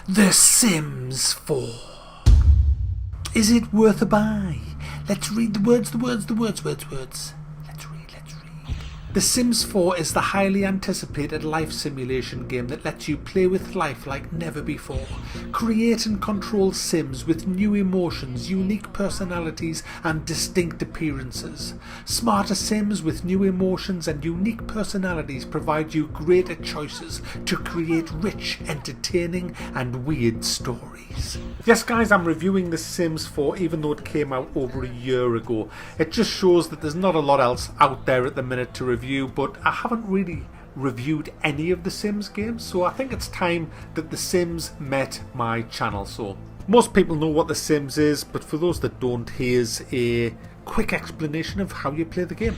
The Sims 4. Is it worth a buy? Let's read the words. Let's read. The Sims 4 is the highly anticipated life simulation game that lets you play with life like never before. Create and control Sims with new emotions, unique personalities and distinct appearances. Smarter Sims with new emotions and unique personalities provide you greater choices to create rich, entertaining and weird stories. Yes guys, I'm reviewing The Sims 4 even though it came out over a year ago. It just shows that there's not a lot else out there at the minute to review, but I haven't really reviewed any of the Sims games, so I think it's time that The Sims met my channel. So most people know what The Sims is, but for those that don't, here's a quick explanation of how you play the game.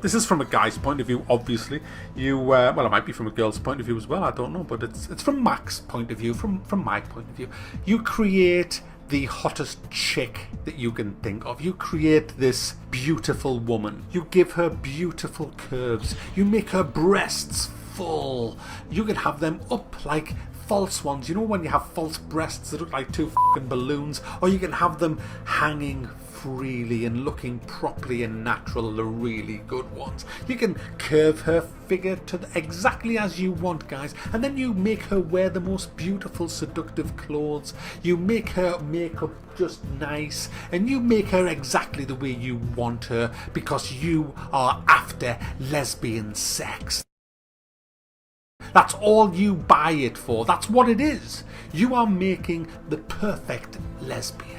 This is from a guy's point of view, obviously. Well, it might be from a girl's point of view as well, I don't know, but it's from Mac's point of view, from my point of view. You create the hottest chick that you can think of. You create this beautiful woman. You give her beautiful curves. You make her breasts full. You can have them up like false ones. You know when you have false breasts that look like two fucking balloons? Or you can have them hanging freely and looking properly and natural, the really good ones. You can curve her figure to exactly as you want, guys, and then you make her wear the most beautiful seductive clothes. You make her makeup just nice, and you make her exactly the way you want her, because you are after lesbian sex. That's all you buy it for. That's what it is. You are making the perfect lesbian.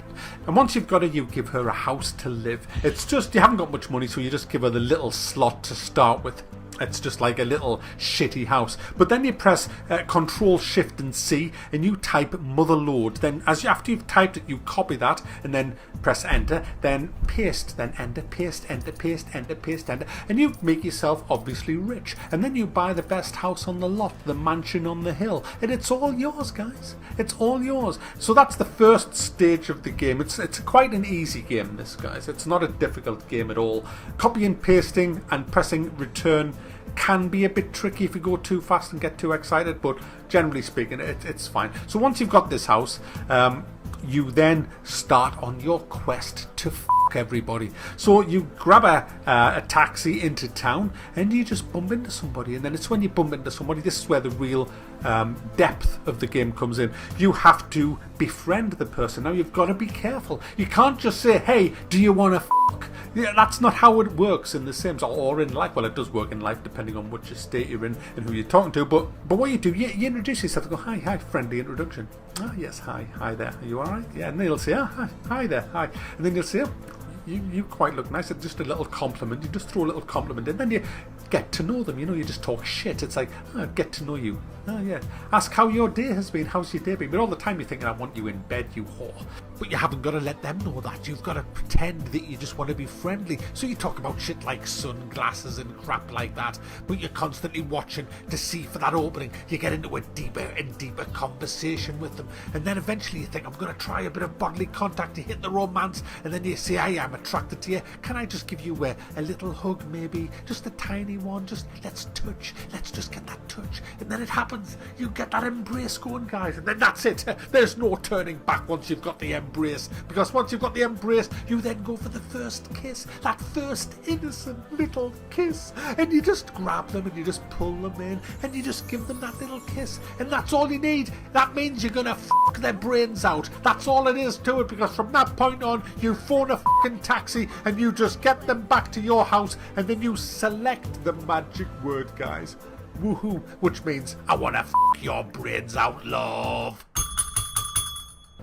And once you've got her, you give her a house to live. It's just, you haven't got much money, so you just give her the little slot to start with. It's just like a little shitty house. But then you press Control Shift and C and you type motherload. Then after you've typed it, you copy that and then press enter, then paste, then enter, paste, enter, paste, enter, paste, enter, and you make yourself obviously rich. And then you buy the best house on the lot, the mansion on the hill, and it's all yours, guys. It's all yours. So that's the first stage of the game. It's quite an easy game, this, guys. It's not a difficult game at all. Copy and pasting and pressing return can be a bit tricky if you go too fast and get too excited, but generally speaking it's fine. So once you've got this house, you then start on your quest to everybody. So you grab a taxi into town and you just bump into somebody, and then it's when you bump into somebody, this is where the real depth of the game comes in. You have to befriend the person. Now you've got to be careful. You can't just say, hey, do you want to fuck? Yeah, that's not how it works in The Sims or in life. Well, it does work in life depending on which estate you're in and who you're talking to, but what you do, you introduce yourself and go, hi, friendly introduction. Ah, yes, hi there, are you alright? Yeah, and they'll say, hi there, hi. And then you'll say, oh, you quite look nice. It's just a little compliment. You just throw a little compliment in, then you get to know them. You know, you just talk shit. It's like, get to know you. Oh yeah. Ask how your day has been. How's your day been? But all the time you're thinking, I want you in bed, you whore. But you haven't got to let them know that. You've got to pretend that you just want to be friendly. So you talk about shit like sunglasses and crap like that. But you're constantly watching to see for that opening. You get into a deeper and deeper conversation with them. And then eventually you think, I'm going to try a bit of bodily contact. You hit the romance. And then you say, I am attracted to you. Can I just give you a little hug maybe? Just a tiny one. Just let's touch. Let's just get that touch. And then it happens. You get that embrace going, guys, and then that's it. There's no turning back once you've got the embrace, because once you've got the embrace, you then go for the first kiss, that first innocent little kiss, and you just grab them and you just pull them in and you just give them that little kiss, and that's all you need. That means you're gonna fuck their brains out. That's all it is to it, because from that point on, you phone a fucking taxi and you just get them back to your house, and then you select the magic word, guys. Woohoo, which means I wanna fuck your brains out, love.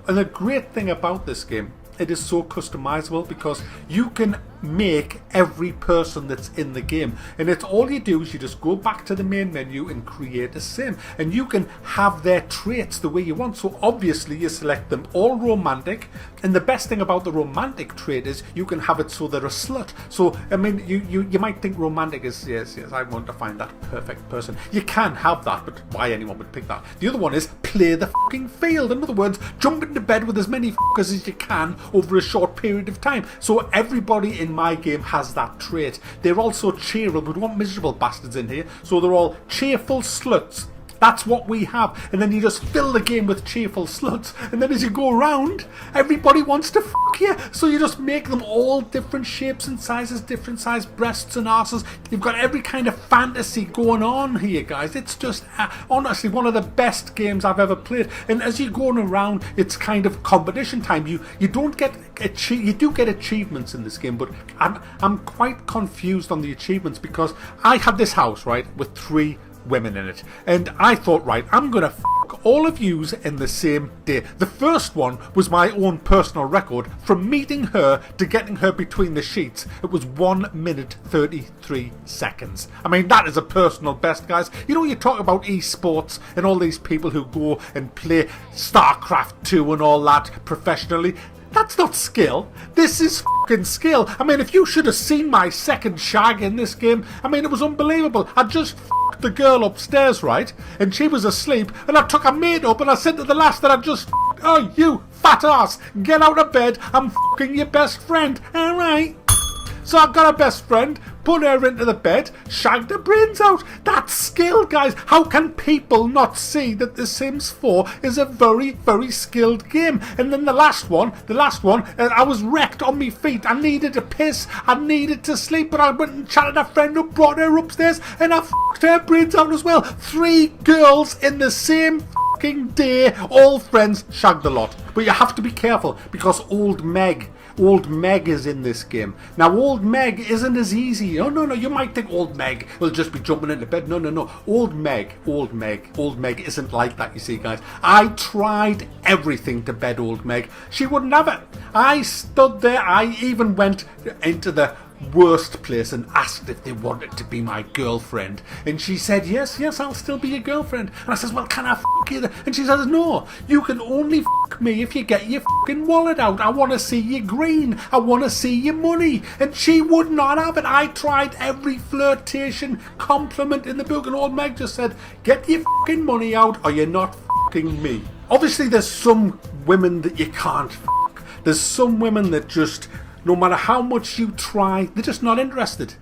And the great thing about this game, it is so customizable, because you can make every person that's in the game, and it's all you do is you just go back to the main menu and create a sim, and you can have their traits the way you want. So obviously you select them all romantic, and the best thing about the romantic trait is you can have it so they're a slut. So I mean, you might think romantic is yes, I want to find that perfect person. You can have that, but why anyone would pick that? The other one is play the fucking field. In other words, jump into bed with as many fuckers as you can over a short period of time. So everybody in my game has that trait. They're also cheerful. We don't want miserable bastards in here. So they're all cheerful sluts. That's what we have. And then you just fill the game with cheerful sluts. And then as you go around, everybody wants to fuck you. So you just make them all different shapes and sizes, different size breasts and arses. You've got every kind of fantasy going on here, guys. It's just honestly one of the best games I've ever played. And as you're going around, it's kind of competition time. You don't get you do get achievements in this game, but I'm quite confused on the achievements because I had this house, right, with 3 women in it, and I thought, right, I'm gonna fuck all of yous in the same day. The first one was my own personal record. From meeting her to getting her between the sheets, it was 1 minute 33 seconds. I mean, that is a personal best, guys. You know, you talk about esports and all these people who go and play StarCraft 2 and all that professionally. That's not skill. This is fucking skill. I mean, if you should have seen my second shag in this game, I mean, it was unbelievable. I just fucked the girl upstairs, right? And she was asleep, and I took her maid up, and I said to the last that I just oh, you fat ass, get out of bed. I'm fucking your best friend. All right. So I got a best friend, put her into the bed, shagged her brains out. That's skill, guys. How can people not see that The Sims 4 is a very, very skilled game? And then the last one, I was wrecked on my feet. I needed to piss, I needed to sleep, but I went and chatted a friend up, brought her upstairs, and I fucked her brains out as well. 3 girls in the same fucking day, all friends, shagged a lot. But you have to be careful because Old Meg is in this game. Now, Old Meg isn't as easy. Oh, no, you might think Old Meg will just be jumping into bed. No. Old Meg isn't like that, you see, guys. I tried everything to bed Old Meg. She wouldn't have it. I stood there. I even went into the worst place and asked if they wanted to be my girlfriend, and she said yes, I'll still be your girlfriend. And I says, well, can I fuck you? And she says, no, you can only fuck me if you get your fucking wallet out. I want to see you green, I want to see your money. And she would not have it. I tried every flirtation compliment in the book, and Old Meg just said, get your fucking money out or you're not fucking me. Obviously there's some women that you can't fuck. There's some women that just, no matter how much you try, they're just not interested.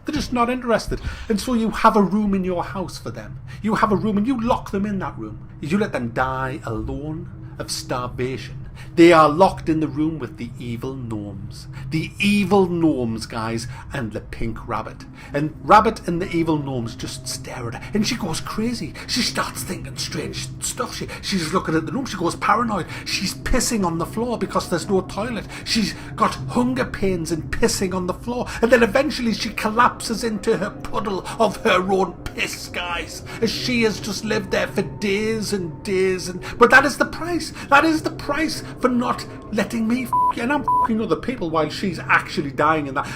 And so you have a room in your house for them. You have a room and you lock them in that room. You let them die alone of starvation. They are locked in the room with the evil gnomes. The evil gnomes, guys, and the pink rabbit. And Rabbit and the evil gnomes just stare at her. And she goes crazy. She starts thinking strange stuff. She's looking at the room. She goes paranoid. She's pissing on the floor because there's no toilet. She's got hunger pains and pissing on the floor. And then eventually she collapses into her puddle of her own piss, guys. As she has just lived there for days and days. But that is the price. That is the price for not letting me f*** you, and I'm f***ing other people while she's actually dying in that.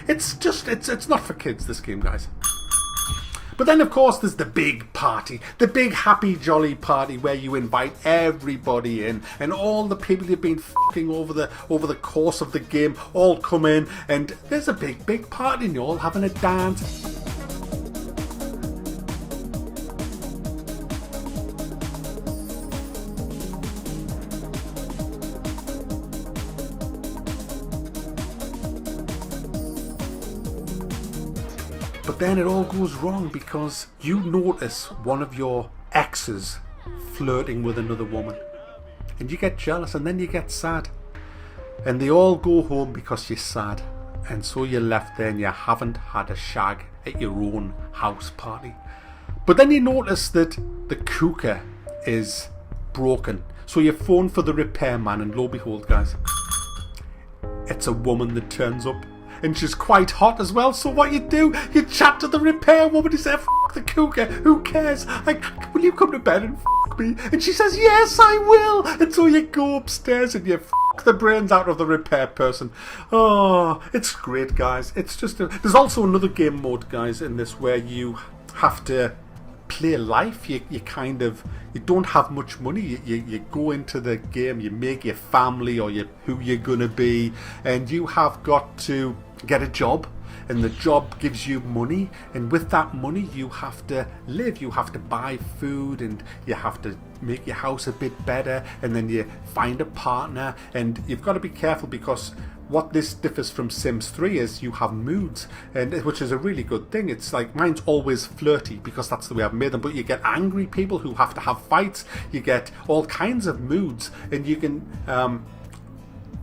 It's not for kids, this game, guys. But then, of course, there's the big party, the big happy jolly party where you invite everybody in, and all the people you've been f***ing over the course of the game all come in, and there's a big party, and you're all having a dance. But then it all goes wrong because you notice one of your exes flirting with another woman. And you get jealous and then you get sad. And they all go home because you're sad. And so you're left there and you haven't had a shag at your own house party. But then you notice that the cooker is broken. So you phone for the repairman and lo and behold, guys, it's a woman that turns up. And she's quite hot as well, so what you do, you chat to the repair woman, you say, f*** the cooker, who cares, like, will you come to bed and f*** me? And she says, yes, I will. And so you go upstairs and you f*** the brains out of the repair person. Oh, it's great, guys. It's just, there's also another game mode, guys, in this where you have to play life. You don't have much money. You go into the game, you make your family or who you're gonna be, and you have got to get a job, and the job gives you money, and with that money you have to live. You have to buy food, and you have to make your house a bit better, and then you find a partner, and you've got to be careful because what this differs from Sims 3 is you have moods, and which is a really good thing. It's like mine's always flirty because that's the way I've made them, but you get angry people who have to have fights, you get all kinds of moods, and you can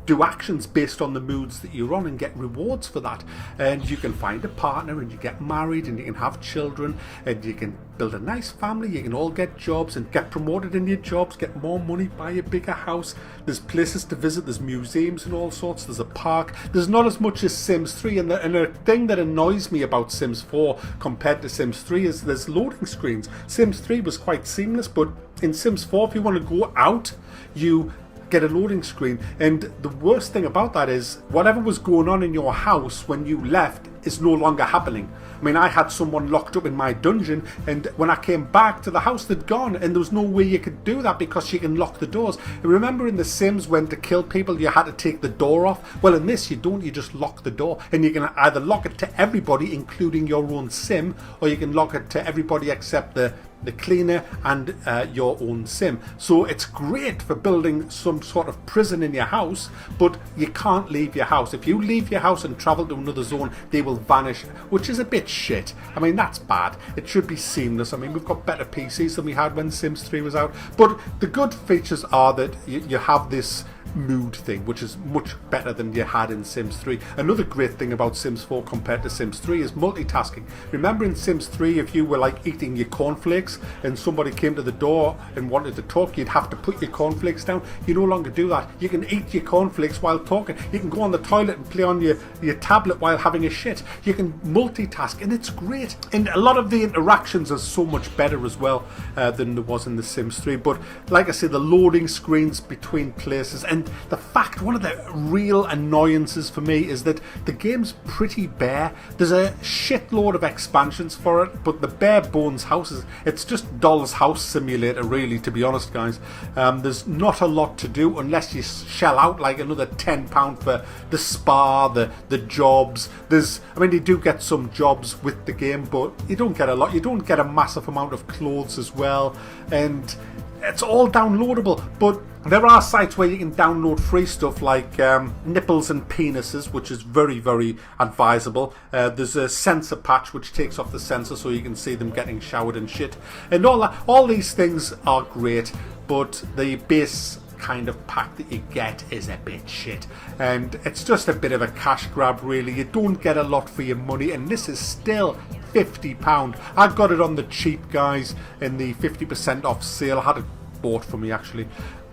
do actions based on the moods that you're on and get rewards for that. And you can find a partner and you get married and you can have children and you can build a nice family, you can all get jobs and get promoted in your jobs, get more money, buy a bigger house. There's places to visit, there's museums and all sorts, there's a park. There's not as much as Sims 3, and a thing that annoys me about Sims 4 compared to Sims 3 is there's loading screens. Sims 3 was quite seamless, but in Sims 4 if you want to go out, you get a loading screen, and the worst thing about that is whatever was going on in your house when you left is no longer happening. I mean, I had someone locked up in my dungeon, and when I came back to the house, they'd gone, and there was no way you could do that because you can lock the doors. And remember in The Sims when to kill people you had to take the door off? Well, in this you don't, you just lock the door, and you can either lock it to everybody including your own sim, or you can lock it to everybody except the cleaner and your own sim. So it's great for building some sort of prison in your house, but you can't leave your house. If you leave your house and travel to another zone, they will vanish, which is a bit shit. I mean, that's bad. It should be seamless. I mean, we've got better PCs than we had when Sims 3 was out, but the good features are that you have this mood thing, which is much better than you had in Sims 3. Another great thing about Sims 4 compared to Sims 3 is multitasking. Remember in Sims 3, if you were like eating your cornflakes and somebody came to the door and wanted to talk, you'd have to put your cornflakes down. You no longer do that. You can eat your cornflakes while talking. You can go on the toilet and play on your tablet while having a shit. You can multitask, and it's great. And a lot of the interactions are so much better as well than there was in the Sims 3. But like I say, the loading screens between places, and the fact, one of the real annoyances for me is that the game's pretty bare. There's a shitload of expansions for it, but the bare bones houses, it's just Doll's House Simulator really, to be honest guys. There's not a lot to do unless you shell out like another £10 for the spa, the jobs. I mean, you do get some jobs with the game, but you don't get a lot. You don't get a massive amount of clothes as well, and it's all downloadable. But there are sites where you can download free stuff like nipples and penises, which is very, very advisable. There's a sensor patch which takes off the sensor so you can see them getting showered and shit. And all that. All these things are great, but the base kind of pack that you get is a bit shit. And it's just a bit of a cash grab really. You don't get a lot for your money, and this is still £50. I got it on the cheap, guys, in the 50% off sale. I had it bought for me actually.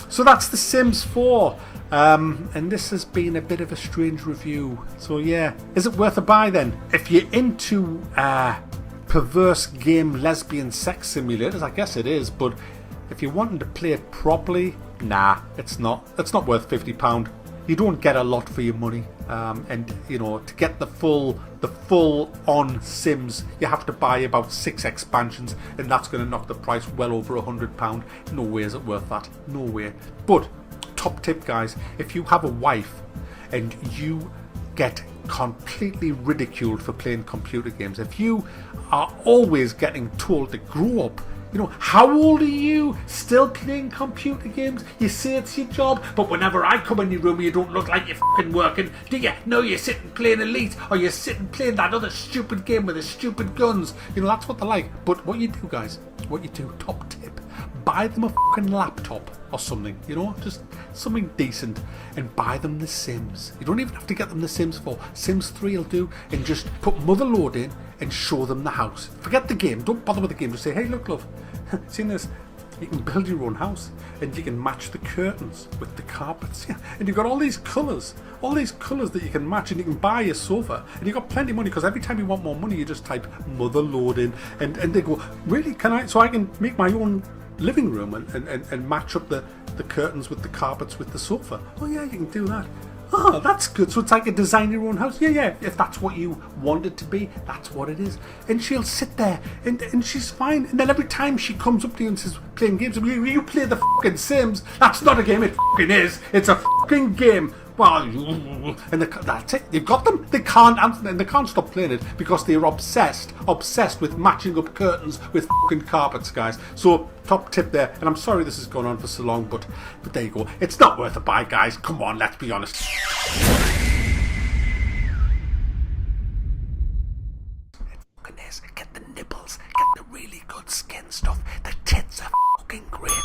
So that's The Sims 4, and this has been a bit of a strange review. So yeah, is it worth a buy then? If you're into perverse game lesbian sex simulators, I guess it is, but if you're wanting to play it properly, nah, it's not. It's not worth £50. You don't get a lot for your money, and you know, to get the full on Sims, you have to buy about 6 expansions, and that's going to knock the price well over £100. No way is it worth that. No way. But top tip, guys, if you have a wife and you get completely ridiculed for playing computer games, if you are always getting told to grow up, you know, how old are you? Still playing computer games? You say it's your job, but whenever I come in your room, you don't look like you're fucking working, do you? No, you're sitting playing Elite, or you're sitting playing that other stupid game with the stupid guns. You know, that's what they like. But what you do, guys, what you do, top tip, buy them a fucking laptop or something, you know, just something decent, and buy them The Sims. You don't even have to get them The Sims 4. Sims 3 will do, and just put Motherload in and show them the house. Forget the game, don't bother with the game, just say, hey look love, seen this? You can build your own house, and you can match the curtains with the carpets, yeah. And you've got all these colours that you can match, and you can buy a sofa, and you've got plenty of money, because every time you want more money you just type Motherload in, and they go, really, can I, so I can make my own living room and match up the curtains with the carpets with the sofa. Oh yeah, you can do that. Oh, that's good. So it's like a design your own house. Yeah. If that's what you want it to be, that's what it is. And she'll sit there and she's fine. And then every time she comes up to you and says, playing games, you play the fucking Sims. That's not a game, it fucking is. It's a fucking game. Well, and that's it. You've got them. They can't answer, and they can't stop playing it because they're obsessed with matching up curtains with fucking carpets, guys. So top tip there. And I'm sorry this has gone on for so long, but there you go. It's not worth a buy, guys. Come on, let's be honest. fucking great.